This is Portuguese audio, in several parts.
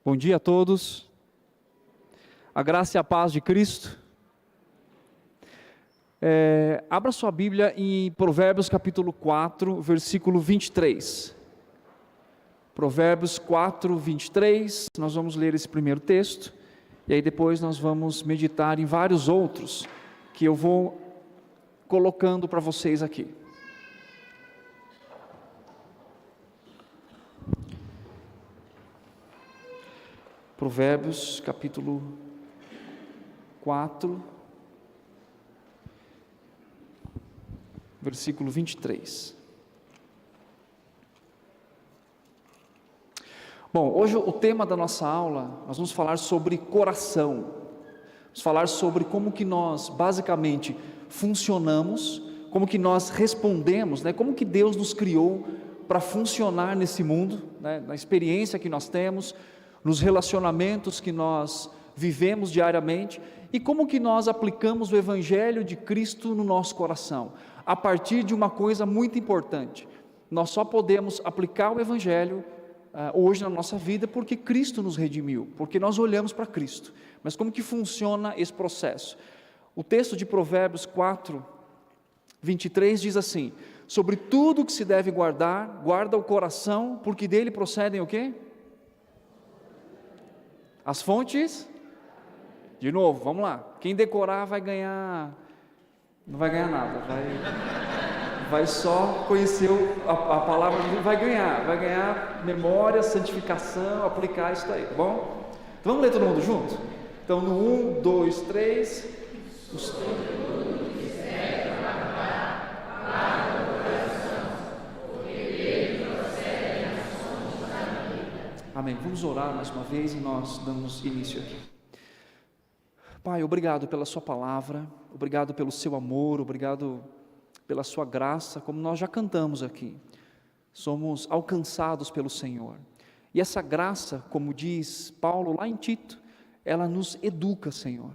Bom dia a todos, a graça e a paz de Cristo. Abra sua Bíblia em Provérbios capítulo 4, versículo 23. Provérbios 4, 23, nós vamos ler esse primeiro texto, e aí depois nós vamos meditar em vários outros, que eu vou colocando para vocês aqui. Provérbios capítulo 4, versículo 23. Bom, hoje o tema da nossa aula, nós vamos falar sobre coração. Vamos falar sobre como que nós, basicamente, funcionamos, como que nós respondemos, como que Deus nos criou para funcionar nesse mundo, na experiência que nós temos, nos relacionamentos que nós vivemos diariamente, e como que nós aplicamos o Evangelho de Cristo no nosso coração, a partir de uma coisa muito importante. Nós só podemos aplicar o Evangelho hoje na nossa vida porque Cristo nos redimiu, porque nós olhamos para Cristo. Mas como que funciona esse processo? O texto de Provérbios 4, 23 diz assim: sobre tudo que se deve guardar, guarda o coração, porque dele procedem o quê? As fontes? De novo, vamos lá. Quem decorar vai ganhar, não vai ganhar nada, vai só conhecer a palavra, vai ganhar memória, santificação, aplicar isso aí, tá bom? Então vamos ler todo mundo junto? Então no 1, 2, 3. Amém. Vamos orar mais uma vez e nós damos início aqui. Pai, obrigado pela sua palavra, obrigado pelo seu amor, obrigado pela sua graça, como nós já cantamos aqui. Somos alcançados pelo Senhor. E essa graça, como diz Paulo lá em Tito, ela nos educa, Senhor.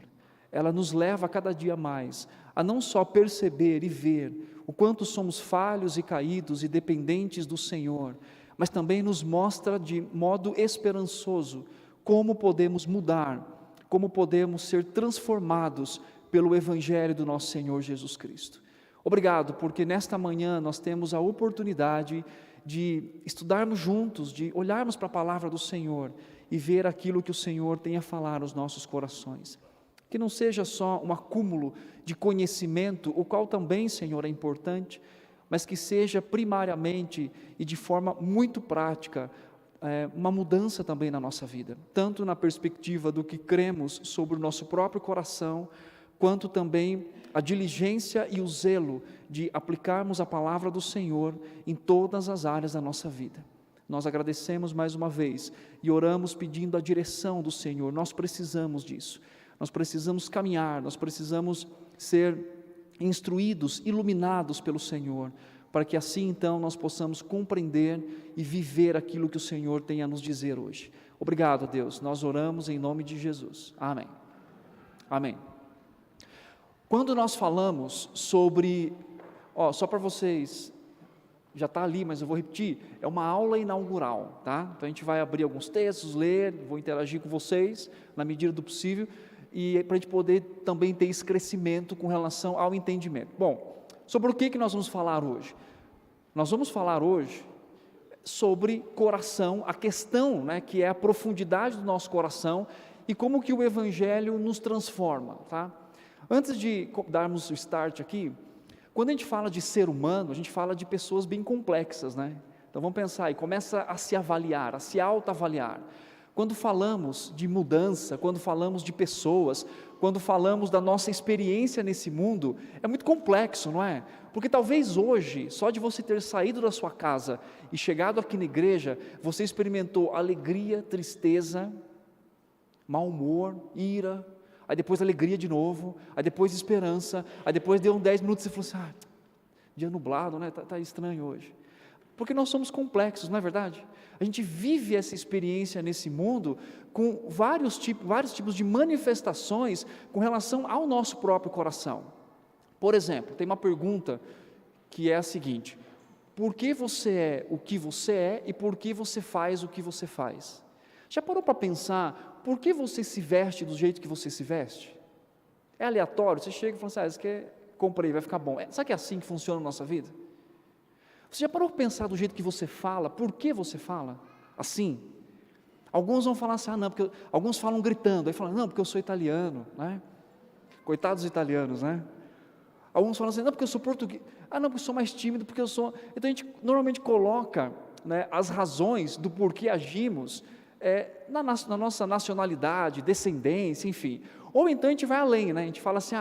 Ela nos leva cada dia mais a não só perceber e ver o quanto somos falhos e caídos e dependentes do Senhor, mas também nos mostra de modo esperançoso como podemos mudar, como podemos ser transformados pelo Evangelho do nosso Senhor Jesus Cristo. Obrigado, porque nesta manhã nós temos a oportunidade de estudarmos juntos, de olharmos para a palavra do Senhor e ver aquilo que o Senhor tem a falar aos nossos corações. Que não seja só um acúmulo de conhecimento, o qual também, Senhor, é importante, mas que seja primariamente e de forma muito prática, uma mudança também na nossa vida, tanto na perspectiva do que cremos sobre o nosso próprio coração, quanto também a diligência e o zelo de aplicarmos a palavra do Senhor em todas as áreas da nossa vida. Nós agradecemos mais uma vez e oramos pedindo a direção do Senhor. Nós precisamos disso, nós precisamos caminhar, nós precisamos ser instruídos, iluminados pelo Senhor, para que assim então nós possamos compreender e viver aquilo que o Senhor tem a nos dizer hoje. Obrigado, Deus, nós oramos em nome de Jesus, amém. Amém. Quando nós falamos sobre, só para vocês, já está ali, mas eu vou repetir, é uma aula inaugural, tá? Então a gente vai abrir alguns textos, ler, vou interagir com vocês, na medida do possível, e para a gente poder também ter esse crescimento com relação ao entendimento. Bom, sobre o que nós vamos falar hoje? Nós vamos falar hoje sobre coração, a questão, que é a profundidade do nosso coração e como que o Evangelho nos transforma, tá? Antes de darmos o start aqui, quando a gente fala de ser humano, a gente fala de pessoas bem complexas, Então vamos pensar aí, começa a se avaliar, a se autoavaliar. Quando falamos de mudança, quando falamos de pessoas, quando falamos da nossa experiência nesse mundo, é muito complexo, não é? Porque talvez hoje, só de você ter saído da sua casa e chegado aqui na igreja, você experimentou alegria, tristeza, mau humor, ira, aí depois alegria de novo, aí depois esperança, aí depois deu uns 10 minutos e você falou assim, dia nublado, tá estranho hoje. Porque nós somos complexos, não é verdade? A gente vive essa experiência nesse mundo com vários tipos de manifestações com relação ao nosso próprio coração. Por exemplo, tem uma pergunta que é a seguinte: por que você é o que você é e por que você faz o que você faz? Já parou para pensar por que você se veste do jeito que você se veste? É aleatório, você chega e fala assim, isso aqui comprei, vai ficar bom. Sabe que é assim que funciona a nossa vida? Você já parou para pensar do jeito que você fala, por que você fala assim? Alguns vão falar assim, não, porque alguns falam gritando, aí falam, não, porque eu sou italiano, né? Coitados dos italianos, né? Alguns falam assim, não, porque eu sou português, não, porque eu sou mais tímido, porque eu sou... Então a gente normalmente coloca, né, as razões do porquê agimos na nossa nacionalidade, descendência, enfim. Ou então a gente vai além, né? A gente fala assim,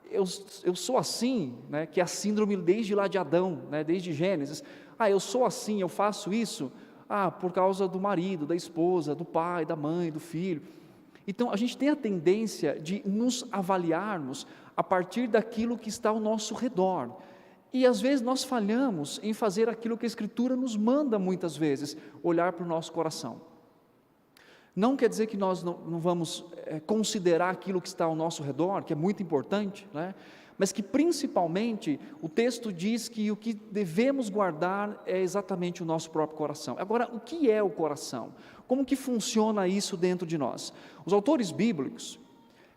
eu sou assim, né, que é a síndrome desde lá de Adão, né, desde Gênesis. Eu sou assim, eu faço isso, por causa do marido, da esposa, do pai, da mãe, do filho. Então a gente tem a tendência de nos avaliarmos a partir daquilo que está ao nosso redor. E às vezes nós falhamos em fazer aquilo que a Escritura nos manda muitas vezes, olhar para o nosso coração. Não quer dizer que nós não vamos considerar aquilo que está ao nosso redor, que é muito importante, né? Mas que principalmente o texto diz que o que devemos guardar é exatamente o nosso próprio coração. Agora, o que é o coração? Como que funciona isso dentro de nós? Os autores bíblicos,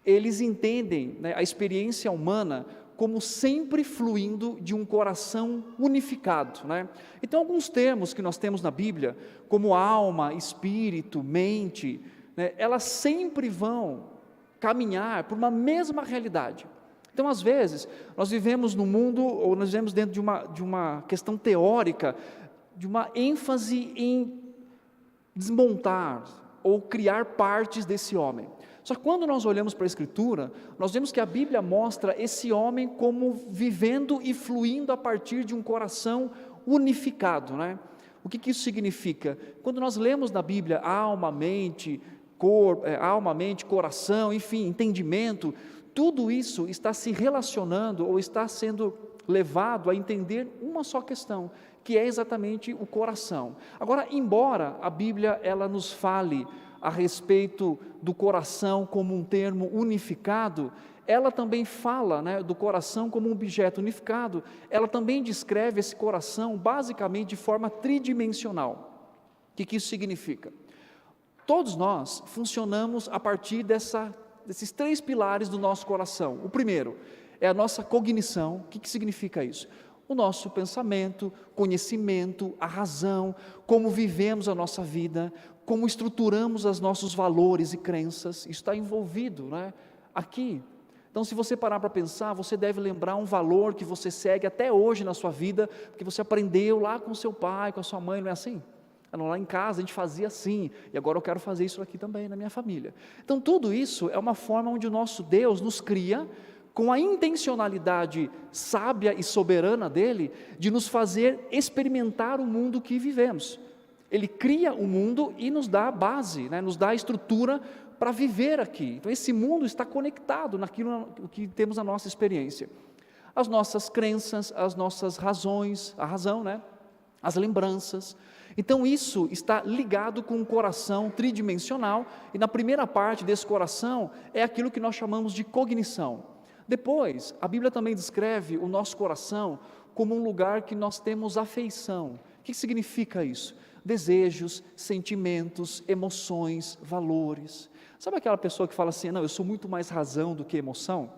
eles entendem, né, a experiência humana como sempre fluindo de um coração unificado, né? Então alguns termos que nós temos na Bíblia, como alma, espírito, mente, né, elas sempre vão caminhar por uma mesma realidade. Então às vezes nós vivemos no mundo, ou nós vivemos dentro de uma questão teórica, de uma ênfase em desmontar ou criar partes desse homem. Só que quando nós olhamos para a Escritura, nós vemos que a Bíblia mostra esse homem como vivendo e fluindo a partir de um coração unificado, né? O que isso significa? Quando nós lemos na Bíblia alma, mente, coração, enfim, entendimento, tudo isso está se relacionando ou está sendo levado a entender uma só questão, que é exatamente o coração. Agora, embora a Bíblia ela nos fale a respeito do coração como um termo unificado, ela também fala, né, do coração como um objeto unificado, ela também descreve esse coração basicamente de forma tridimensional. O que isso significa? Todos nós funcionamos a partir desses 3 pilares do nosso coração. O primeiro é a nossa cognição. O que significa isso? O nosso pensamento, conhecimento, a razão, como vivemos a nossa vida, como estruturamos os nossos valores e crenças, isso está envolvido, né, aqui. Então se você parar para pensar, você deve lembrar um valor que você segue até hoje na sua vida, porque você aprendeu lá com seu pai, com a sua mãe, não é assim? Lá em casa a gente fazia assim, e agora eu quero fazer isso aqui também na minha família. Então tudo isso é uma forma onde o nosso Deus nos cria, com a intencionalidade sábia e soberana dele, de nos fazer experimentar o mundo que vivemos. Ele cria o mundo e nos dá a base, né, nos dá a estrutura para viver aqui. Então esse mundo está conectado naquilo que temos na nossa experiência. As nossas crenças, as nossas razões, a razão, né, as lembranças. Então isso está ligado com um coração tridimensional, e na primeira parte desse coração é aquilo que nós chamamos de cognição. Depois, a Bíblia também descreve o nosso coração como um lugar que nós temos afeição. O que significa isso? Desejos, sentimentos, emoções, valores. Sabe aquela pessoa que fala assim, não, eu sou muito mais razão do que emoção?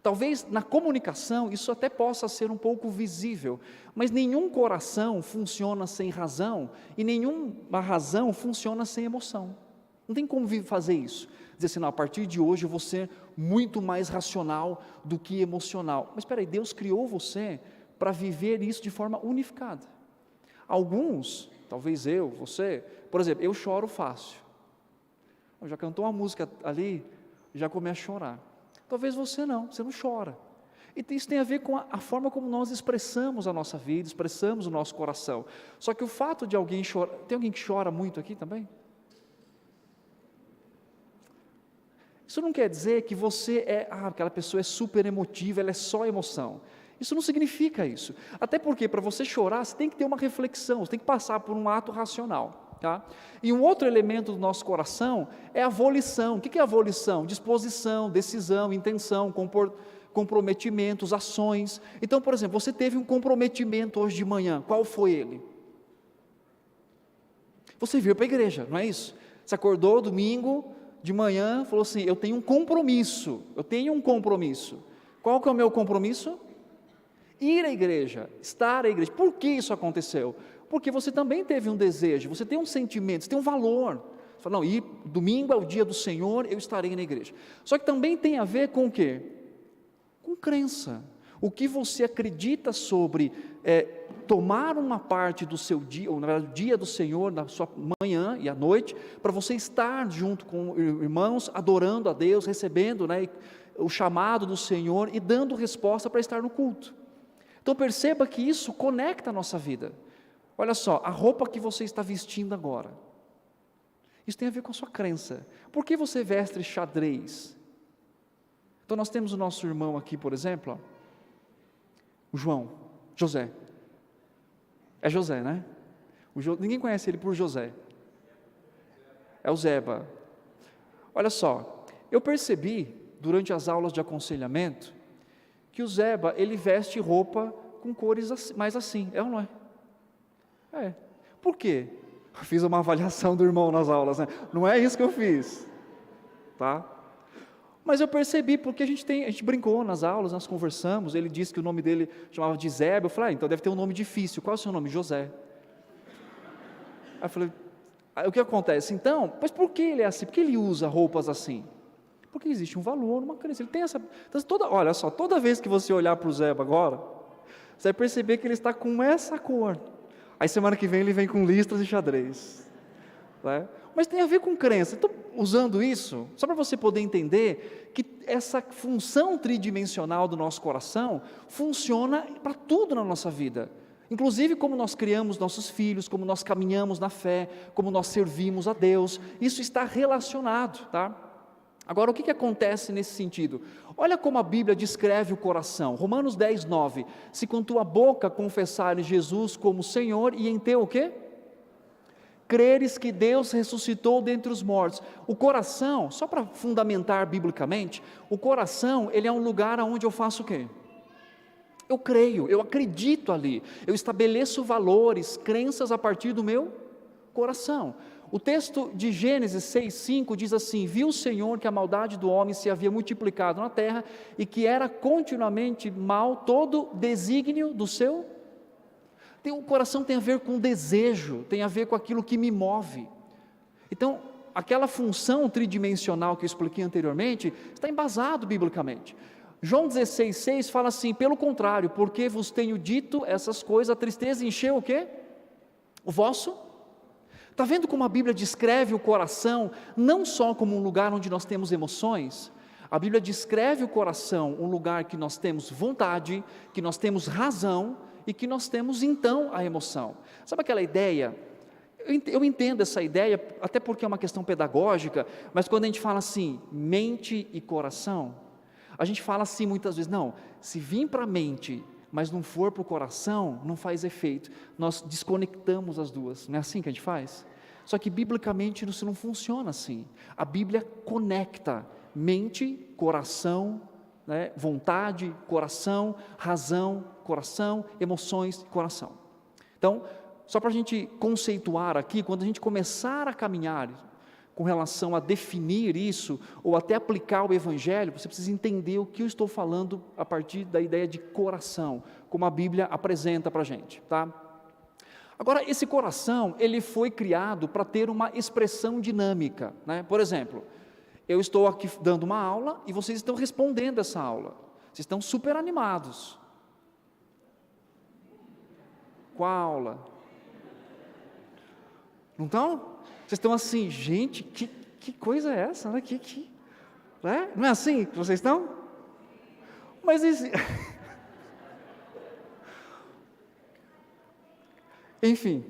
Talvez na comunicação isso até possa ser um pouco visível, mas nenhum coração funciona sem razão, e nenhuma razão funciona sem emoção. Não tem como fazer isso, dizer assim, não, a partir de hoje eu vou ser muito mais racional do que emocional. Mas espera aí, Deus criou você para viver isso de forma unificada. Alguns, talvez você, por exemplo, eu choro fácil. Já cantou uma música ali, já começa a chorar. Talvez você não chora. E isso tem a ver com a forma como nós expressamos a nossa vida, expressamos o nosso coração. Só que o fato de alguém chorar, tem alguém que chora muito aqui também? Isso não quer dizer que você aquela pessoa é super emotiva, ela é só emoção. Isso não significa isso. Até porque para você chorar, você tem que ter uma reflexão, você tem que passar por um ato racional. Tá? E um outro elemento do nosso coração é a volição. O que é a volição? Disposição, decisão, intenção, comprometimentos, ações. Então, por exemplo, você teve um comprometimento hoje de manhã, qual foi ele? Você veio para a igreja, não é isso? Você acordou domingo de manhã, falou assim, eu tenho um compromisso. Qual que é o meu compromisso? Ir à igreja, estar à igreja. Por que isso aconteceu? Porque você também teve um desejo, você tem um sentimento, você tem um valor. Você fala, não, domingo é o dia do Senhor, eu estarei na igreja. Só que também tem a ver com o quê? Com crença. O que você acredita sobre tomar uma parte do seu dia, ou na verdade o dia do Senhor, na sua manhã e à noite, para você estar junto com irmãos, adorando a Deus, recebendo, né, o chamado do Senhor e dando resposta para estar no culto. Então perceba que isso conecta a nossa vida. Olha só, a roupa que você está vestindo agora, isso tem a ver com a sua crença. Por que você veste xadrez? Então nós temos o nosso irmão aqui, por exemplo, ó, o José. É José, né? Ninguém conhece ele por José. É o Zeba. Olha só, eu percebi durante as aulas de aconselhamento que o Zeba, ele veste roupa com cores mais assim, é ou não é? É. Por quê? Eu fiz uma avaliação do irmão nas aulas, né? Não é isso que eu fiz, tá? Mas eu percebi, porque a gente brincou nas aulas, nós conversamos, ele disse que o nome dele chamava de Zeba, eu falei, então deve ter um nome difícil, qual é o seu nome? José. Aí eu falei, o que acontece? Então, mas por que ele é assim? Por que ele usa roupas assim? Porque existe um valor numa crença, ele tem essa, então, olha só, toda vez que você olhar para o Zeba agora, você vai perceber que ele está com essa cor, aí semana que vem ele vem com listras e xadrez, né? Mas tem a ver com crença. Estou usando isso só para você poder entender que essa função tridimensional do nosso coração funciona para tudo na nossa vida, inclusive como nós criamos nossos filhos, como nós caminhamos na fé, como nós servimos a Deus, isso está relacionado, tá? Agora, o que acontece nesse sentido? Olha como a Bíblia descreve o coração. Romanos 10, 9. Se com tua boca confessares Jesus como Senhor e em teu o quê? Creres que Deus ressuscitou dentre os mortos. O coração, só para fundamentar biblicamente, o coração, ele é um lugar onde eu faço o quê? Eu creio, eu acredito ali, eu estabeleço valores, crenças a partir do meu coração. O texto de Gênesis 6,5 diz assim, viu o Senhor que a maldade do homem se havia multiplicado na terra, e que era continuamente mal todo desígnio do seu. O coração tem a ver com desejo, tem a ver com aquilo que me move. Então, aquela função tridimensional que eu expliquei anteriormente, está embasado biblicamente. João 16,6 fala assim, pelo contrário, porque vos tenho dito essas coisas, a tristeza encheu o quê? O vosso. Está vendo como a Bíblia descreve o coração, não só como um lugar onde nós temos emoções? A Bíblia descreve o coração, um lugar que nós temos vontade, que nós temos razão, e que nós temos então a emoção. Sabe aquela ideia? Eu entendo essa ideia, até porque é uma questão pedagógica, mas quando a gente fala assim, mente e coração, a gente fala assim muitas vezes, não, se vir para a mente, mas não for para o coração, não faz efeito, nós desconectamos as duas, não é assim que a gente faz? Só que biblicamente isso não funciona assim, a Bíblia conecta mente, coração, né, vontade, coração, razão, coração, emoções, coração. Então, só para a gente conceituar aqui, quando a gente começar a caminhar com relação a definir isso, ou até aplicar o Evangelho, você precisa entender o que eu estou falando a partir da ideia de coração, como a Bíblia apresenta para a gente, tá? Agora, esse coração, ele foi criado para ter uma expressão dinâmica, né? Por exemplo, eu estou aqui dando uma aula e vocês estão respondendo essa aula, vocês estão super animados. Qual aula? Não estão? Vocês estão assim, gente, que coisa é essa? Né? Né? Não é assim que vocês estão? Mas enfim,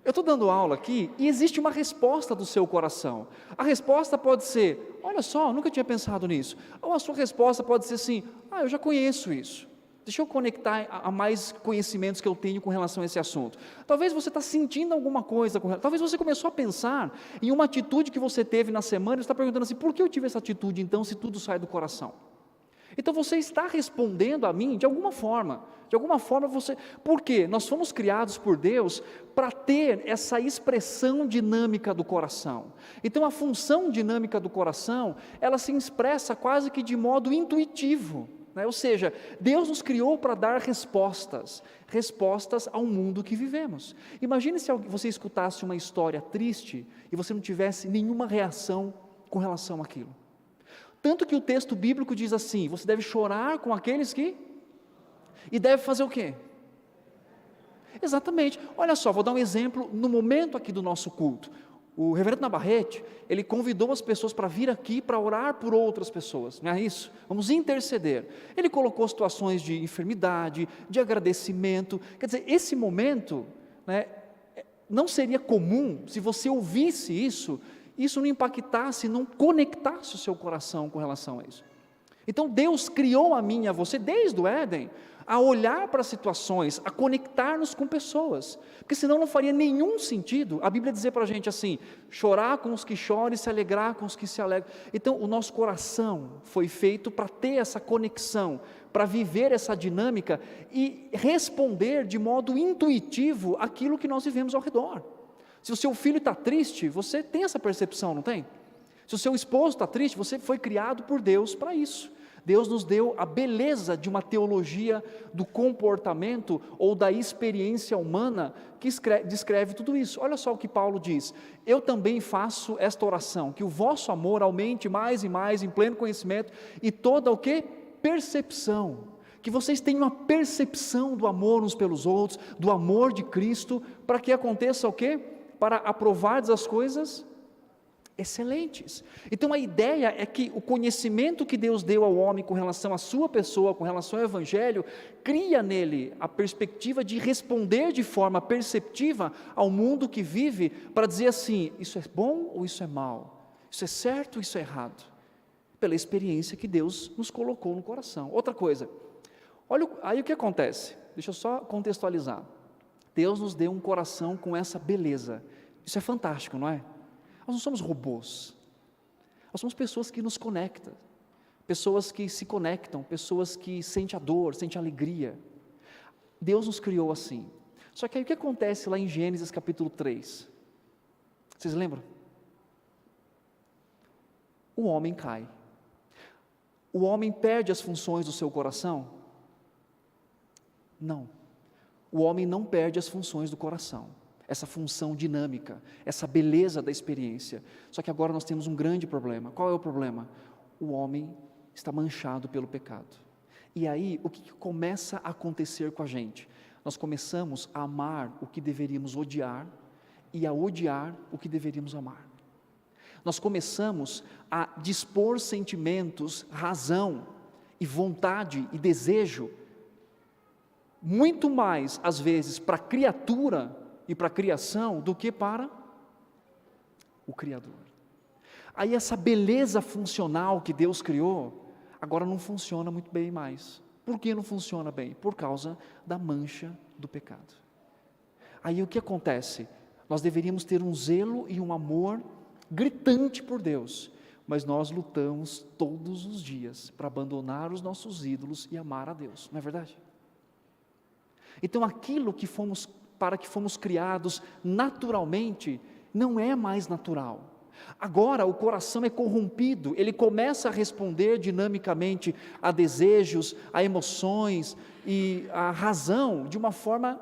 eu estou dando aula aqui e existe uma resposta do seu coração. A resposta pode ser, olha só, nunca tinha pensado nisso. Ou a sua resposta pode ser assim, eu já conheço isso. Deixa eu conectar a mais conhecimentos que eu tenho com relação a esse assunto. Talvez você está sentindo alguma coisa, talvez você começou a pensar em uma atitude que você teve na semana, e está perguntando assim, por que eu tive essa atitude então, se tudo sai do coração? Então você está respondendo a mim de alguma forma você, por quê? Nós fomos criados por Deus para ter essa expressão dinâmica do coração. Então a função dinâmica do coração, ela se expressa quase que de modo intuitivo, né? Ou seja, Deus nos criou para dar respostas ao mundo que vivemos. Imagine se você escutasse uma história triste e você não tivesse nenhuma reação com relação àquilo. Tanto que o texto bíblico diz assim: você deve chorar com aqueles que... E deve fazer o quê? Exatamente. Olha só, vou dar um exemplo no momento aqui do nosso culto. O reverendo Navarrete, ele convidou as pessoas para vir aqui para orar por outras pessoas, não é isso? Vamos interceder. Ele colocou situações de enfermidade, de agradecimento. Quer dizer, esse momento, né, não seria comum se você ouvisse isso não impactasse, não conectasse o seu coração com relação a isso. Então Deus criou a mim e a você desde o Éden a olhar para situações, a conectar-nos com pessoas, porque senão não faria nenhum sentido a Bíblia dizer para a gente assim: chorar com os que choram e se alegrar com os que se alegram. Então o nosso coração foi feito para ter essa conexão, para viver essa dinâmica e responder de modo intuitivo aquilo que nós vivemos ao redor. Se o seu filho está triste, você tem essa percepção, não tem? Se o seu esposo está triste, você foi criado por Deus para isso. Deus nos deu a beleza de uma teologia do comportamento ou da experiência humana que descreve tudo isso. Olha só o que Paulo diz: eu também faço esta oração, que o vosso amor aumente mais e mais em pleno conhecimento e toda o que? Percepção. Que vocês tenham uma percepção do amor uns pelos outros, do amor de Cristo, para que aconteça o quê? Para aprovardes as coisas excelentes. Então a ideia é que o conhecimento que Deus deu ao homem com relação à sua pessoa, com relação ao Evangelho, cria nele a perspectiva de responder de forma perceptiva ao mundo que vive, para dizer assim: isso é bom ou isso é mal? Isso é certo ou isso é errado? Pela experiência que Deus nos colocou no coração. Outra coisa, olha aí o que acontece, deixa eu só contextualizar. Deus nos deu um coração com essa beleza, isso é fantástico, não é? Nós não somos robôs, nós somos pessoas que nos conectam, pessoas que se conectam, pessoas que sentem a dor, sentem a alegria. Deus nos criou assim. Só que aí o que acontece lá em Gênesis capítulo 3? Vocês lembram? O homem cai. O homem perde as funções do seu coração? Não. O homem não perde as funções do coração. Essa função dinâmica, essa beleza da experiência. Só que agora nós temos um grande problema. Qual é o problema? O homem está manchado pelo pecado. E aí, o que começa a acontecer com a gente? Nós começamos a amar o que deveríamos odiar e a odiar o que deveríamos amar. Nós começamos a dispor sentimentos, razão e vontade e desejo, muito mais, às vezes, para a criatura e para a criação do que para o Criador. Aí essa beleza funcional que Deus criou, agora não funciona muito bem mais. Por que não funciona bem? Por causa da mancha do pecado. Aí o que acontece? Nós deveríamos ter um zelo e um amor gritante por Deus, mas nós lutamos todos os dias para abandonar os nossos ídolos e amar a Deus, não é verdade? Então aquilo para que fomos criados naturalmente, não é mais natural. Agora o coração é corrompido, ele começa a responder dinamicamente a desejos, a emoções e a razão de uma forma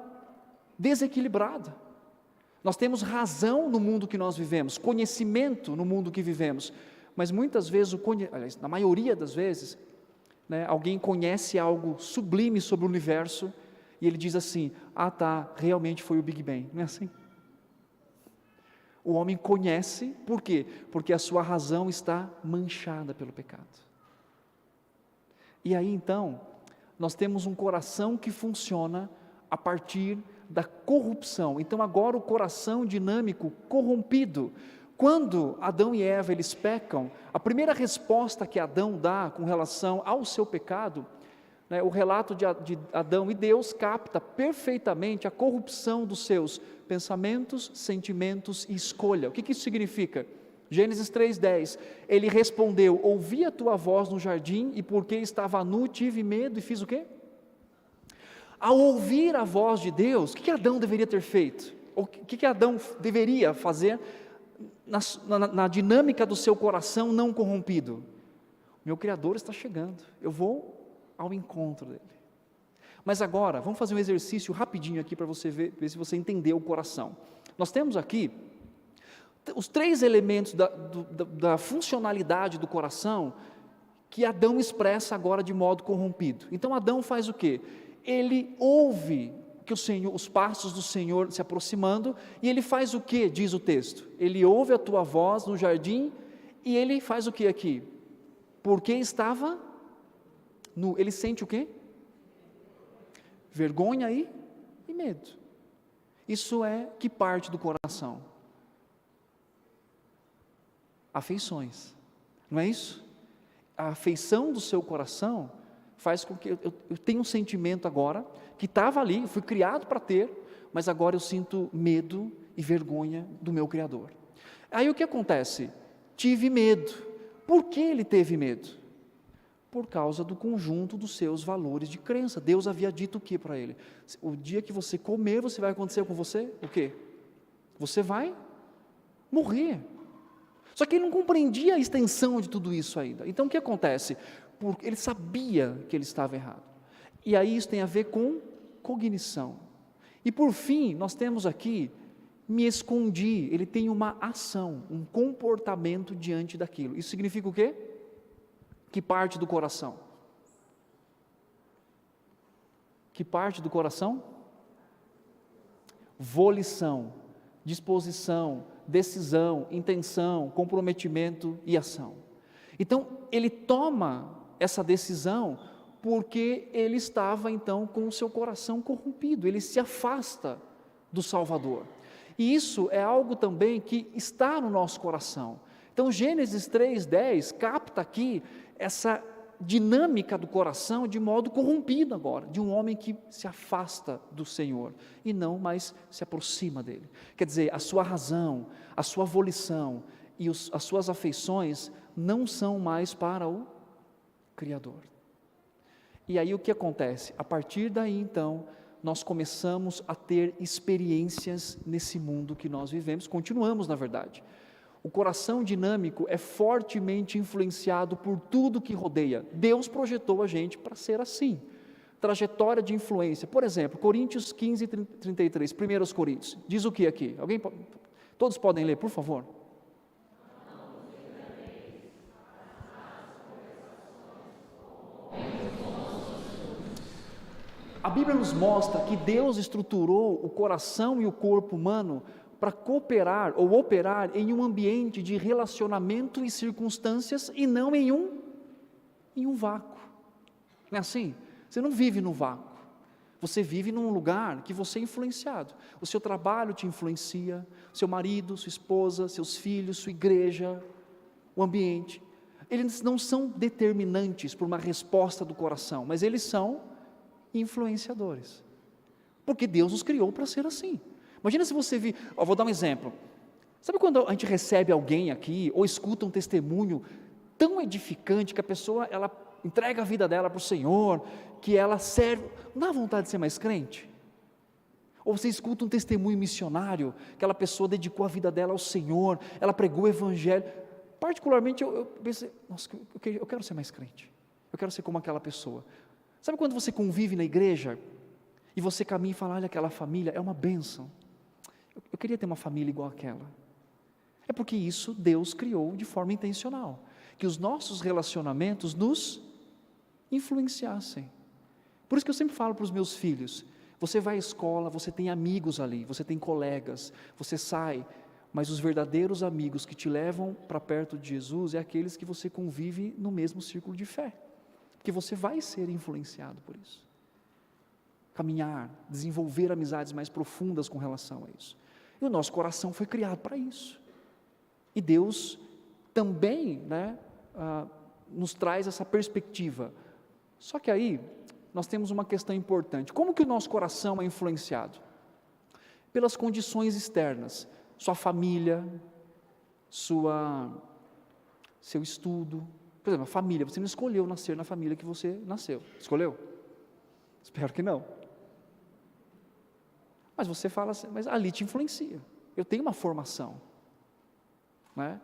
desequilibrada. Nós temos razão no mundo que nós vivemos, conhecimento no mundo que vivemos, mas muitas vezes, aliás, na maioria das vezes, né, alguém conhece algo sublime sobre o universo, e ele diz assim: ah tá, realmente foi o Big Bang. Não é assim? O homem conhece, por quê? Porque a sua razão está manchada pelo pecado. E aí então, nós temos um coração que funciona a partir da corrupção. Então agora o coração dinâmico, corrompido. Quando Adão e Eva eles pecam, a primeira resposta que Adão dá com relação ao seu pecado, o relato de Adão e Deus capta perfeitamente a corrupção dos seus pensamentos, sentimentos e escolha. O que isso significa? Gênesis 3:10, ele respondeu: ouvi a tua voz no jardim, e porque estava nu, tive medo e fiz o quê? Ao ouvir a voz de Deus, o que Adão deveria ter feito? O que Adão deveria fazer na dinâmica do seu coração não corrompido? Meu Criador está chegando, eu vou ao encontro dele. Mas agora, vamos fazer um exercício rapidinho aqui para você ver se você entendeu o coração. Nós temos aqui os 3 elementos da funcionalidade do coração que Adão expressa agora de modo corrompido. Então Adão faz o quê? Ele ouve que os passos do Senhor se aproximando, e ele faz o quê, diz o texto? Ele ouve a tua voz no jardim, e ele faz o quê aqui? Porque estava nu, ele sente o quê? Vergonha e medo. Isso é que parte do coração? Afeições, não é isso? A afeição do seu coração faz com que eu tenha um sentimento agora, que estava ali, eu fui criado para ter, mas agora eu sinto medo e vergonha do meu Criador. Aí o que acontece? Tive medo. Por que ele teve medo? Por causa do conjunto dos seus valores de crença. Deus havia dito o que para ele? O dia que você comer, você vai acontecer com você? O quê? Você vai morrer. Só que ele não compreendia a extensão de tudo isso ainda. Então o que acontece? Porque ele sabia que ele estava errado. E aí isso tem a ver com cognição. E por fim, nós temos aqui, me escondi. Ele tem uma ação, um comportamento diante daquilo. Isso significa o quê? Que parte do coração? Que parte do coração? Volição, disposição, decisão, intenção, comprometimento e ação. Então, ele toma essa decisão porque ele estava então com o seu coração corrompido, ele se afasta do Salvador. E isso é algo também que está no nosso coração. Então, Gênesis 3:10 capta aqui essa dinâmica do coração de modo corrompido agora, de um homem que se afasta do Senhor e não mais se aproxima dele. Quer dizer, a sua razão, a sua volição e as suas afeições não são mais para o Criador. E aí o que acontece? A partir daí então, nós começamos a ter experiências nesse mundo que nós vivemos, continuamos na verdade. O coração dinâmico é fortemente influenciado por tudo que rodeia. Deus projetou a gente para ser assim. Trajetória de influência. Por exemplo, Coríntios 15:33, 1 Coríntios. Diz o que aqui? Todos podem ler, por favor. A Bíblia nos mostra que Deus estruturou o coração e o corpo humano para cooperar ou operar em um ambiente de relacionamento e circunstâncias e não em um vácuo. Não é assim? Você não vive no vácuo. Você vive num lugar que você é influenciado. O seu trabalho te influencia, seu marido, sua esposa, seus filhos, sua igreja, o ambiente. Eles não são determinantes por uma resposta do coração, mas eles são influenciadores. Porque Deus nos criou para ser assim. Imagina se você vir, vou dar um exemplo. Sabe quando a gente recebe alguém aqui, ou escuta um testemunho tão edificante, que a pessoa, ela entrega a vida dela para o Senhor, que ela serve, não dá vontade de ser mais crente? Ou você escuta um testemunho missionário, aquela pessoa dedicou a vida dela ao Senhor, ela pregou o Evangelho. Particularmente eu pensei, nossa, eu quero ser mais crente, eu quero ser como aquela pessoa. Sabe quando você convive na igreja, e você caminha e fala, olha, aquela família é uma bênção, eu queria ter uma família igual àquela. É porque isso Deus criou de forma intencional, que os nossos relacionamentos nos influenciassem. Por isso que eu sempre falo para os meus filhos, você vai à escola, você tem amigos ali, você tem colegas, você sai, mas os verdadeiros amigos que te levam para perto de Jesus é aqueles que você convive no mesmo círculo de fé, porque você vai ser influenciado por isso. Caminhar, desenvolver amizades mais profundas com relação a isso. E o nosso coração foi criado para isso. E Deus também, nos traz essa perspectiva. Só que aí, nós temos uma questão importante. Como que o nosso coração é influenciado? Pelas condições externas. Sua família, seu estudo. Por exemplo, a família, você não escolheu nascer na família que você nasceu. Escolheu? Espero que não. Mas você fala assim, mas ali te influencia. Eu tenho uma formação. Né?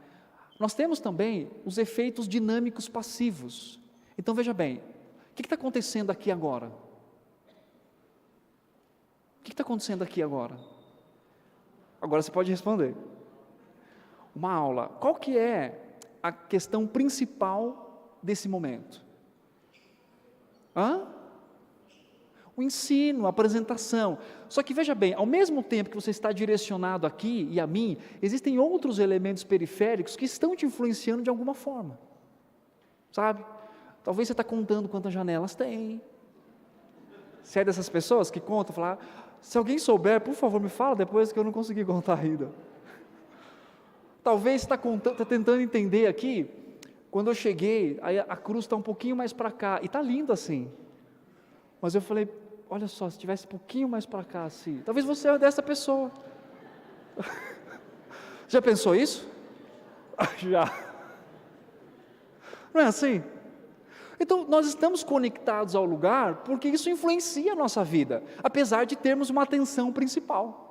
Nós temos também os efeitos dinâmicos passivos. Então veja bem, o que está acontecendo aqui agora? O que está acontecendo aqui agora? Agora você pode responder. Uma aula, qual que é a questão principal desse momento? O ensino, a apresentação. Só que veja bem, ao mesmo tempo que você está direcionado aqui e a mim, existem outros elementos periféricos que estão te influenciando de alguma forma. Sabe? Talvez você está contando quantas janelas tem. Você é dessas pessoas que contam, falar, se alguém souber, por favor, me fala depois que eu não consegui contar ainda. Talvez você está tentando entender aqui, quando eu cheguei, aí a cruz está um pouquinho mais para cá, e está lindo assim. Mas eu falei, olha só, se tivesse um pouquinho mais para cá assim, talvez você é dessa pessoa. Já pensou isso? Já. Não é assim? Então, nós estamos conectados ao lugar porque isso influencia a nossa vida, apesar de termos uma atenção principal.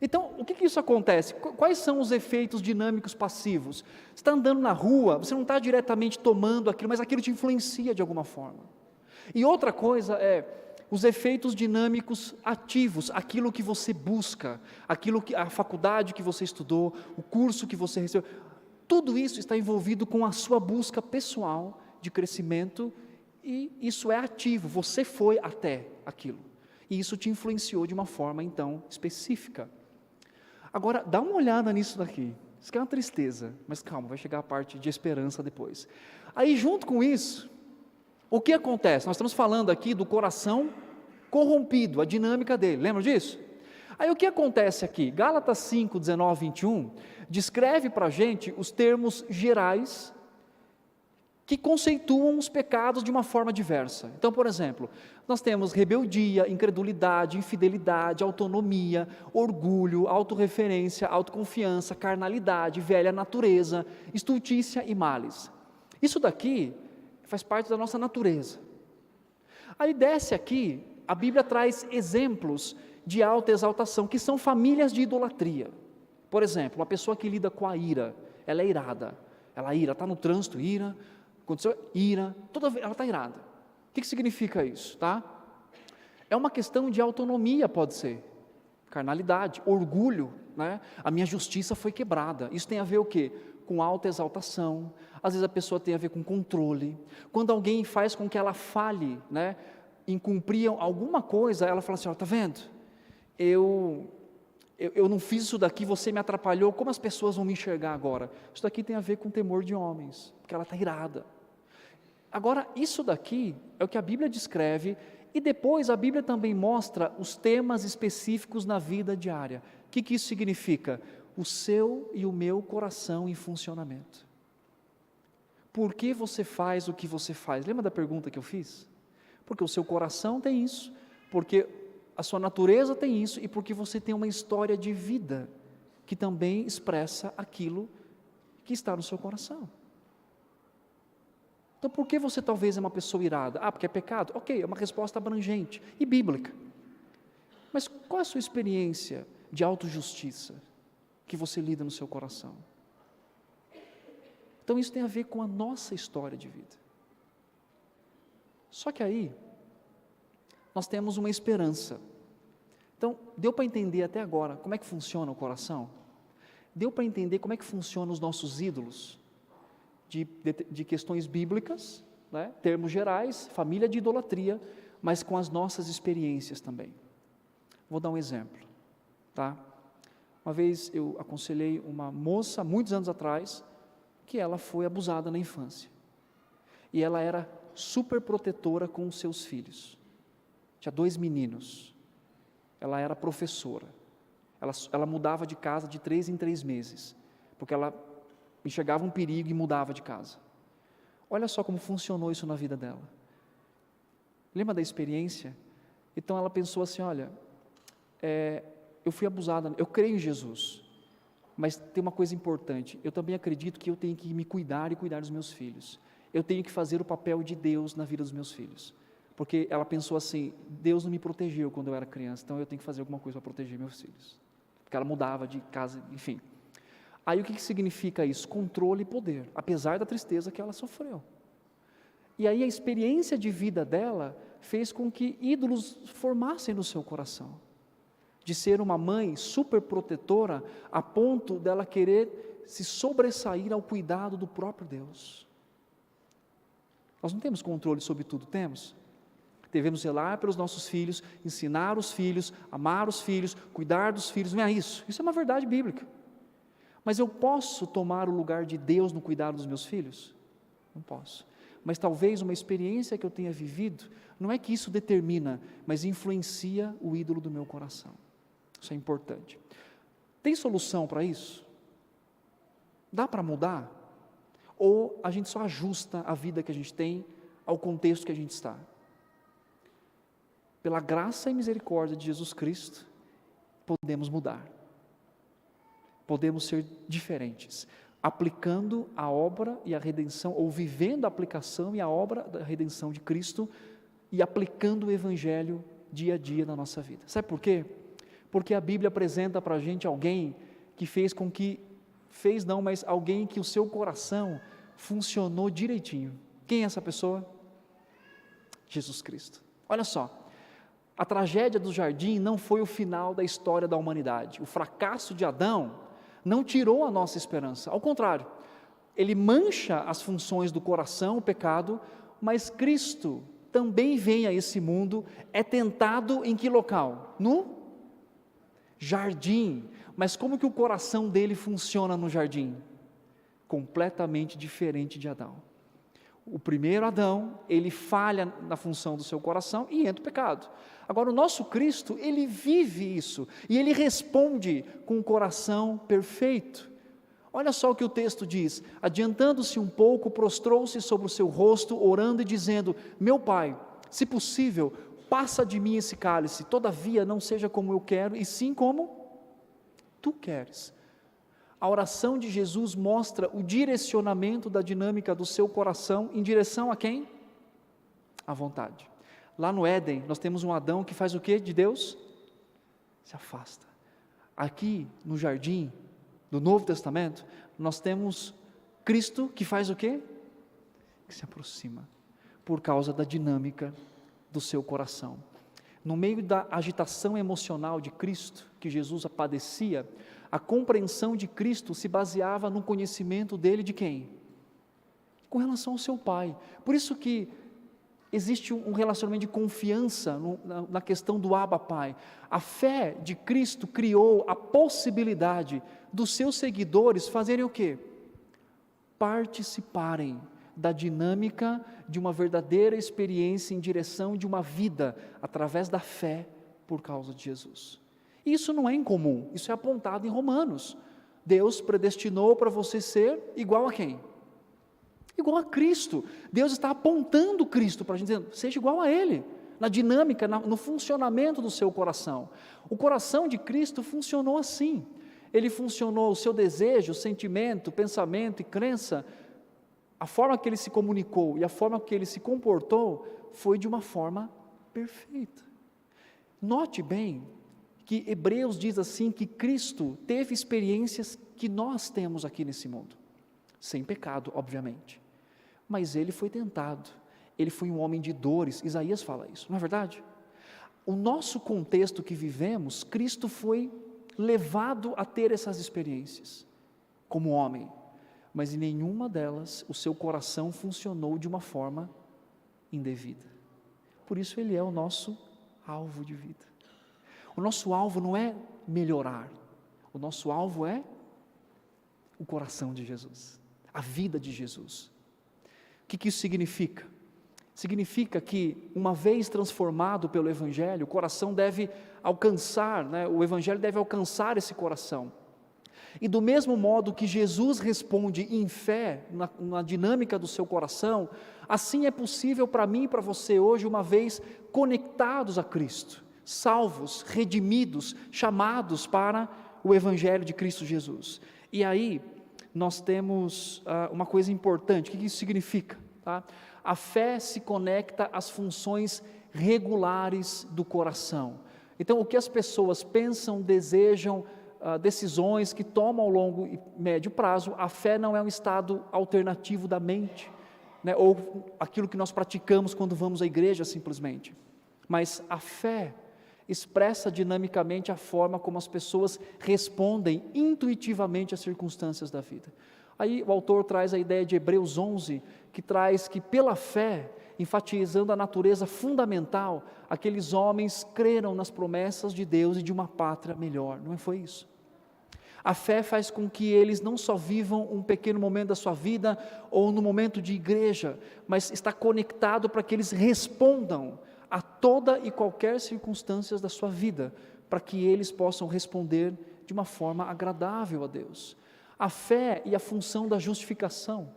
Então, o que isso acontece? Quais são os efeitos dinâmicos passivos? Você está andando na rua, você não está diretamente tomando aquilo, mas aquilo te influencia de alguma forma. E outra coisa é os efeitos dinâmicos ativos, aquilo que você busca, a faculdade que você estudou, o curso que você recebeu, tudo isso está envolvido com a sua busca pessoal de crescimento, e isso é ativo, você foi até aquilo, e isso te influenciou de uma forma então específica. Agora, dá uma olhada nisso daqui, isso aqui é uma tristeza, mas calma, vai chegar a parte de esperança depois. Aí junto com isso, o que acontece? Nós estamos falando aqui do coração corrompido, a dinâmica dele, lembra disso? Aí o que acontece aqui? Gálatas 5, 19, 21, descreve para a gente os termos gerais que conceituam os pecados de uma forma diversa. Então, por exemplo, nós temos rebeldia, incredulidade, infidelidade, autonomia, orgulho, autorreferência, autoconfiança, carnalidade, velha natureza, estultícia e males. Isso daqui faz parte da nossa natureza. Aí desce aqui, a Bíblia traz exemplos de alta exaltação, que são famílias de idolatria. Por exemplo, uma pessoa que lida com a ira, ela é irada, ela está no trânsito, ira, aconteceu ira, toda vez ela está irada. O que significa isso? Tá? É uma questão de autonomia, pode ser, carnalidade, orgulho, né? A minha justiça foi quebrada, isso tem a ver o quê? Com alta exaltação, às vezes a pessoa tem a ver com controle, quando alguém faz com que ela falhe, né, em cumprir alguma coisa, ela fala assim, está vendo, eu não fiz isso daqui, você me atrapalhou, como as pessoas vão me enxergar agora? Isso daqui tem a ver com temor de homens, porque ela está irada. Agora, isso daqui é o que a Bíblia descreve, e depois a Bíblia também mostra os temas específicos na vida diária. O que isso significa? O seu e o meu coração em funcionamento. Por que você faz o que você faz? Lembra da pergunta que eu fiz? Porque o seu coração tem isso, porque a sua natureza tem isso, e porque você tem uma história de vida que também expressa aquilo que está no seu coração. Então, por que você talvez é uma pessoa irada? Porque é pecado? Ok, é uma resposta abrangente e bíblica. Mas qual é a sua experiência de autojustiça que você lida no seu coração? Então, isso tem a ver com a nossa história de vida. Só que aí, nós temos uma esperança. Então, deu para entender até agora como é que funciona o coração? Deu para entender como é que funcionam os nossos ídolos? De questões bíblicas, né? Termos gerais, família de idolatria, mas com as nossas experiências também. Vou dar um exemplo. Tá? Uma vez eu aconselhei uma moça, muitos anos atrás, que ela foi abusada na infância. E ela era super protetora com os seus filhos. Tinha 2 meninos. Ela era professora. Ela mudava de casa de 3 em 3 meses, porque ela enxergava um perigo e mudava de casa. Olha só como funcionou isso na vida dela. Lembra da experiência? Então ela pensou assim, olha, eu fui abusada, eu creio em Jesus, Mas tem uma coisa importante, eu também acredito que eu tenho que me cuidar e cuidar dos meus filhos. Eu tenho que fazer o papel de Deus na vida dos meus filhos. Porque ela pensou assim, Deus não me protegeu quando eu era criança, então eu tenho que fazer alguma coisa para proteger meus filhos. Porque ela mudava de casa, enfim. Aí o que significa isso? Controle e poder, apesar da tristeza que ela sofreu. E aí a experiência de vida dela fez com que ídolos formassem no seu coração. De ser uma mãe super protetora, a ponto dela querer se sobressair ao cuidado do próprio Deus. Nós não temos controle sobre tudo, temos? Devemos zelar pelos nossos filhos, ensinar os filhos, amar os filhos, cuidar dos filhos, não é isso? Isso é uma verdade bíblica. Mas eu posso tomar o lugar de Deus no cuidado dos meus filhos? Não posso. Mas talvez uma experiência que eu tenha vivido, não é que isso determina, mas influencia o ídolo do meu coração. Isso é importante. Tem solução para isso? Dá para mudar? Ou a gente só ajusta a vida que a gente tem ao contexto que a gente está? Pela graça e misericórdia de Jesus Cristo, podemos mudar. Podemos ser diferentes, aplicando a obra e a redenção, ou vivendo a aplicação e a obra da redenção de Cristo, e aplicando o Evangelho dia a dia na nossa vida. Sabe por quê? Porque a Bíblia apresenta para a gente alguém que mas alguém que o seu coração funcionou direitinho. Quem é essa pessoa? Jesus Cristo. Olha só, a tragédia do jardim não foi o final da história da humanidade. O fracasso de Adão não tirou a nossa esperança, ao contrário, ele mancha as funções do coração, o pecado, mas Cristo também vem a esse mundo, é tentado em que local? No jardim. Mas como que o coração dele funciona no jardim? Completamente diferente de Adão. O primeiro Adão, ele falha na função do seu coração e entra o pecado. Agora o nosso Cristo, ele vive isso, e ele responde com um coração perfeito. Olha só o que o texto diz: adiantando-se um pouco, prostrou-se sobre o seu rosto, orando e dizendo: meu Pai, se possível, passa de mim esse cálice, todavia não seja como eu quero, e sim como tu queres. A oração de Jesus mostra o direcionamento da dinâmica do seu coração em direção a quem? À vontade. Lá no Éden, nós temos um Adão que faz o que de Deus? Se afasta. Aqui no jardim do Novo Testamento, nós temos Cristo que faz o quê? Que se aproxima, por causa da dinâmica do seu coração. No meio da agitação emocional de Cristo, que Jesus padecia, a compreensão de Cristo se baseava no conhecimento dele de quem? Com relação ao seu Pai. Por isso que existe um relacionamento de confiança na questão do Abba Pai. A fé de Cristo criou a possibilidade dos seus seguidores fazerem o quê? Participarem da dinâmica de uma verdadeira experiência em direção de uma vida através da fé por causa de Jesus. Isso não é incomum, isso é apontado em Romanos. Deus predestinou para você ser igual a quem? Igual a Cristo. Deus está apontando Cristo para a gente, dizendo, seja igual a Ele, na dinâmica, no funcionamento do seu coração. O coração de Cristo funcionou assim. Ele funcionou, o seu desejo, sentimento, pensamento e crença, a forma que ele se comunicou e a forma que ele se comportou foi de uma forma perfeita. Note bem que Hebreus diz assim que Cristo teve experiências que nós temos aqui nesse mundo, sem pecado, obviamente, mas ele foi tentado, ele foi um homem de dores, Isaías fala isso, não é verdade? O nosso contexto que vivemos, Cristo foi levado a ter essas experiências, como homem, mas em nenhuma delas o seu coração funcionou de uma forma indevida. Por isso ele é o nosso alvo de vida. O nosso alvo não é melhorar, o nosso alvo é o coração de Jesus, a vida de Jesus. O que isso significa? Significa que uma vez transformado pelo Evangelho, o coração deve alcançar, o Evangelho deve alcançar esse coração. E do mesmo modo que Jesus responde em fé, na dinâmica do seu coração, assim é possível para mim e para você hoje, uma vez conectados a Cristo, salvos, redimidos, chamados para o Evangelho de Cristo Jesus. E aí, nós temos uma coisa importante. O que isso significa? Tá? A fé se conecta às funções regulares do coração. Então, o que as pessoas pensam, desejam, decisões que tomam ao longo e médio prazo, a fé não é um estado alternativo da mente, né, ou aquilo que nós praticamos quando vamos à igreja simplesmente, mas a fé expressa dinamicamente a forma como as pessoas respondem intuitivamente às circunstâncias da vida. Aí o autor traz a ideia de Hebreus 11, que traz que pela fé, enfatizando a natureza fundamental, aqueles homens creram nas promessas de Deus e de uma pátria melhor, não foi isso? A fé faz com que eles não só vivam um pequeno momento da sua vida, ou no momento de igreja, mas está conectado para que eles respondam a toda e qualquer circunstância da sua vida, para que eles possam responder de uma forma agradável a Deus. A fé e a função da justificação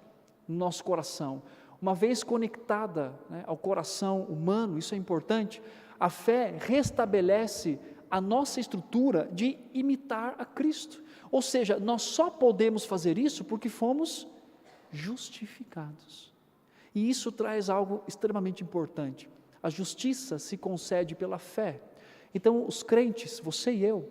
no nosso coração, uma vez conectada, né, ao coração humano, isso é importante, a fé restabelece a nossa estrutura de imitar a Cristo, ou seja, nós só podemos fazer isso porque fomos justificados, e isso traz algo extremamente importante. A justiça se concede pela fé. Então os crentes, você e eu,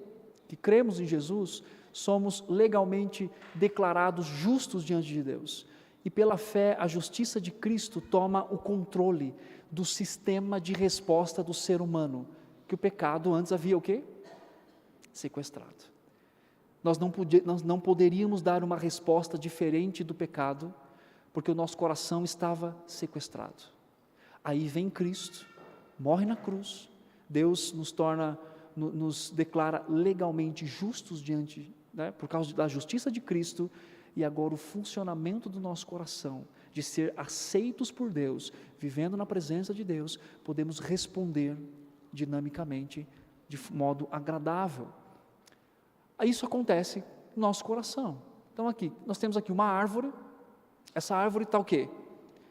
que cremos em Jesus, somos legalmente declarados justos diante de Deus, e pela fé a justiça de Cristo toma o controle do sistema de resposta do ser humano, que o pecado antes havia o quê? Sequestrado. Nós não poderíamos dar uma resposta diferente do pecado, porque o nosso coração estava sequestrado. Aí vem Cristo, morre na cruz, Deus nos declara legalmente justos diante, né, por causa da justiça de Cristo, e agora o funcionamento do nosso coração, de ser aceitos por Deus, vivendo na presença de Deus, podemos responder dinamicamente, de modo agradável. Isso acontece no nosso coração. Então aqui, nós temos aqui uma árvore, essa árvore está o quê?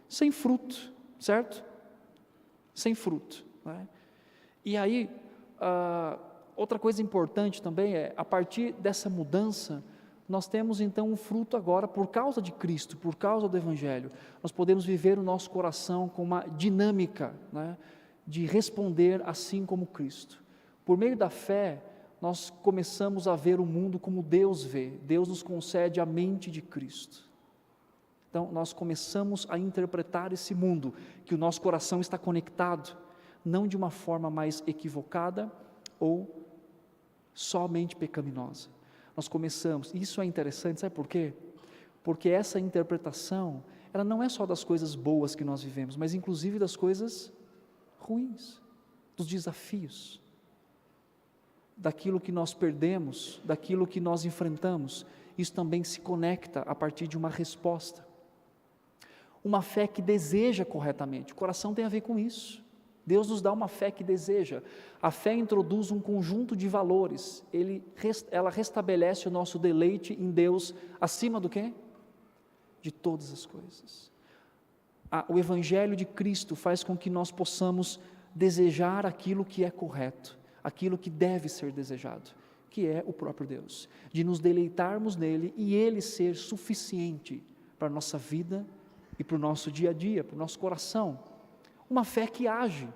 Sem fruto, certo? Sem fruto, né? E aí, outra coisa importante também é, a partir dessa mudança, nós temos então um fruto agora, por causa de Cristo, por causa do Evangelho, nós podemos viver o nosso coração com uma dinâmica, né, de responder assim como Cristo. Por meio da fé, nós começamos a ver o mundo como Deus vê, Deus nos concede a mente de Cristo. Então nós começamos a interpretar esse mundo, que o nosso coração está conectado, não de uma forma mais equivocada ou somente pecaminosa. Nós começamos, isso é interessante, sabe por quê? Porque essa interpretação, ela não é só das coisas boas que nós vivemos, mas inclusive das coisas ruins, dos desafios, daquilo que nós perdemos, daquilo que nós enfrentamos. Isso também se conecta a partir de uma resposta. Uma fé que deseja corretamente, o coração tem a ver com isso. Deus nos dá uma fé que deseja. A fé introduz um conjunto de valores, ela restabelece o nosso deleite em Deus, acima do quê? De todas as coisas. O Evangelho de Cristo faz com que nós possamos desejar aquilo que é correto, aquilo que deve ser desejado, que é o próprio Deus, de nos deleitarmos nele e ele ser suficiente para a nossa vida e para o nosso dia a dia, para o nosso coração. Uma fé que age.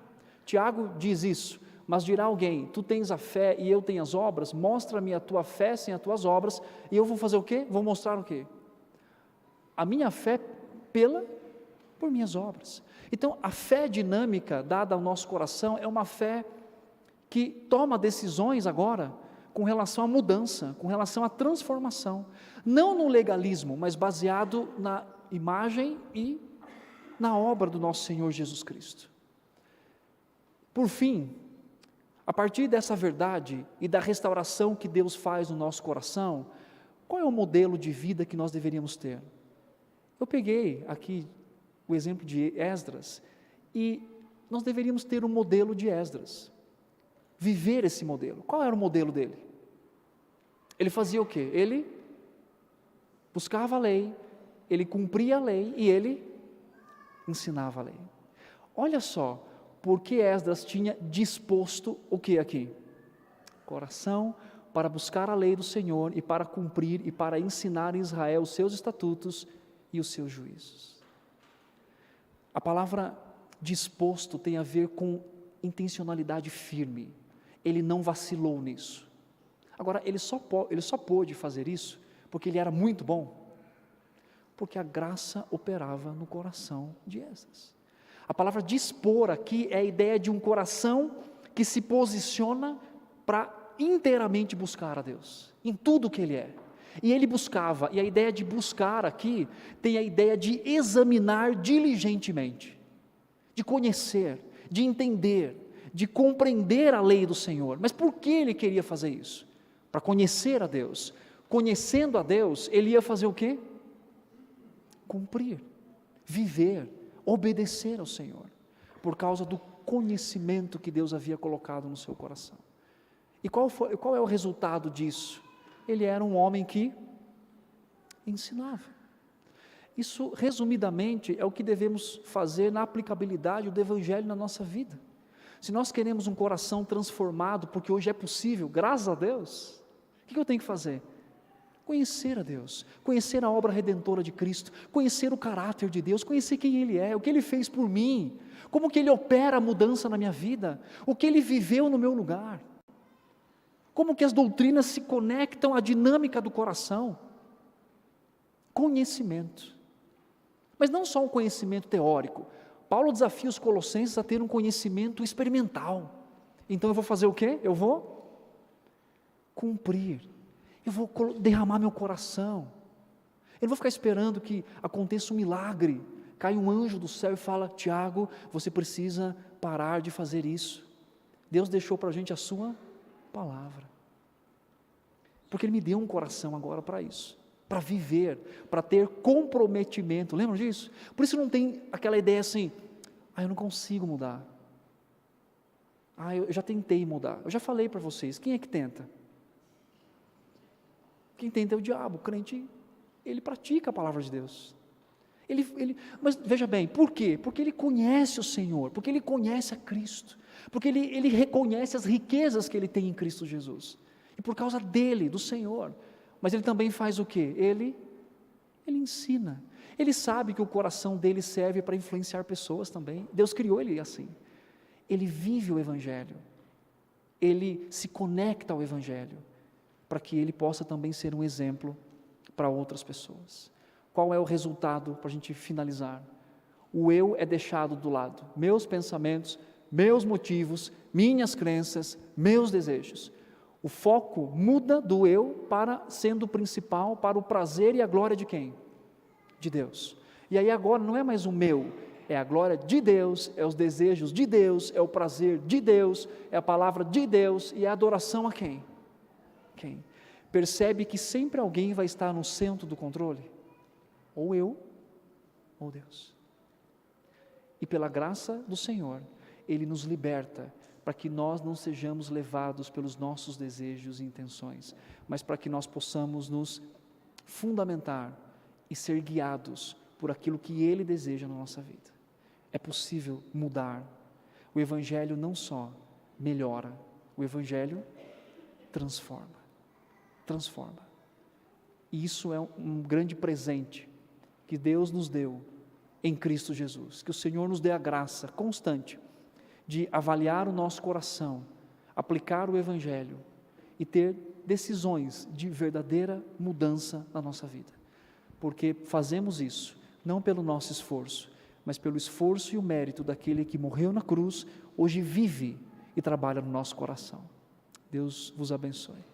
Tiago diz isso, mas dirá alguém, tu tens a fé e eu tenho as obras, mostra-me a tua fé sem as tuas obras, e eu vou fazer o quê? Vou mostrar o quê? A minha fé por minhas obras. Então a fé dinâmica dada ao nosso coração é uma fé que toma decisões agora com relação à mudança, com relação à transformação, não no legalismo, mas baseado na imagem e na obra do nosso Senhor Jesus Cristo. Por fim, a partir dessa verdade e da restauração que Deus faz no nosso coração, qual é o modelo de vida que nós deveríamos ter? Eu peguei aqui o exemplo de Esdras, e nós deveríamos ter um modelo de Esdras, viver esse modelo. Qual era o modelo dele? Ele fazia o quê? Ele buscava a lei, ele cumpria a lei e ele ensinava a lei. Olha só, porque Esdras tinha disposto o que aqui? Coração, para buscar a lei do Senhor e para cumprir e para ensinar em Israel os seus estatutos e os seus juízos. A palavra disposto tem a ver com intencionalidade firme. Ele não vacilou nisso. Agora, ele só pôde fazer isso porque ele era muito bom, porque a graça operava no coração de Esdras. A palavra dispor aqui é a ideia de um coração que se posiciona para inteiramente buscar a Deus, em tudo que ele é. E ele buscava, e a ideia de buscar aqui tem a ideia de examinar diligentemente, de conhecer, de entender, de compreender a lei do Senhor. Mas por que ele queria fazer isso? Para conhecer a Deus. Conhecendo a Deus, ele ia fazer o quê? Cumprir, viver, obedecer ao Senhor, por causa do conhecimento que Deus havia colocado no seu coração. E qual é o resultado disso? Ele era um homem que ensinava. Isso, resumidamente, é o que devemos fazer na aplicabilidade do Evangelho na nossa vida. Se nós queremos um coração transformado, porque hoje é possível, graças a Deus, o que eu tenho que fazer? Conhecer a Deus, conhecer a obra redentora de Cristo, conhecer o caráter de Deus, conhecer quem Ele é, o que Ele fez por mim, como que Ele opera a mudança na minha vida, o que Ele viveu no meu lugar, como que as doutrinas se conectam à dinâmica do coração. Conhecimento, mas não só um conhecimento teórico. Paulo desafia os colossenses a ter um conhecimento experimental. Então eu vou fazer o quê? Eu vou cumprir. Eu vou derramar meu coração. Eu não vou ficar esperando que aconteça um milagre, cai um anjo do céu e fala: Tiago, você precisa parar de fazer isso. Deus deixou para a gente a sua palavra, porque Ele me deu um coração agora para isso, para viver, para ter comprometimento. Lembram disso? Por isso não tem aquela ideia assim: eu não consigo mudar, eu já tentei mudar. Eu já falei para vocês, quem é que tenta? Quem tenta é o diabo. O crente, ele pratica a palavra de Deus. Mas veja bem, por quê? Porque ele conhece o Senhor, porque ele conhece a Cristo, porque ele reconhece as riquezas que ele tem em Cristo Jesus, e por causa dele, do Senhor. Mas ele também faz o quê? Ele ensina. Ele sabe que o coração dele serve para influenciar pessoas também. Deus criou ele assim. Ele vive o Evangelho, ele se conecta ao Evangelho, para que ele possa também ser um exemplo para outras pessoas. Qual é o resultado, para a gente finalizar? O eu é deixado do lado, meus pensamentos, meus motivos, minhas crenças, meus desejos. O foco muda do eu para sendo o principal, para o prazer e a glória de quem? De Deus. E aí agora não é mais o meu, é a glória de Deus, é os desejos de Deus, é o prazer de Deus, é a palavra de Deus e a adoração a quem? Quem? Percebe que sempre alguém vai estar no centro do controle? Ou eu, ou Deus. E pela graça do Senhor, Ele nos liberta, para que nós não sejamos levados pelos nossos desejos e intenções, mas para que nós possamos nos fundamentar e ser guiados por aquilo que Ele deseja na nossa vida. É possível mudar. O Evangelho não só melhora, o Evangelho transforma. E isso é um grande presente que Deus nos deu em Cristo Jesus. Que o Senhor nos dê a graça constante de avaliar o nosso coração, aplicar o Evangelho e ter decisões de verdadeira mudança na nossa vida. Porque fazemos isso não pelo nosso esforço, mas pelo esforço e o mérito daquele que morreu na cruz, hoje vive e trabalha no nosso coração. Deus vos abençoe.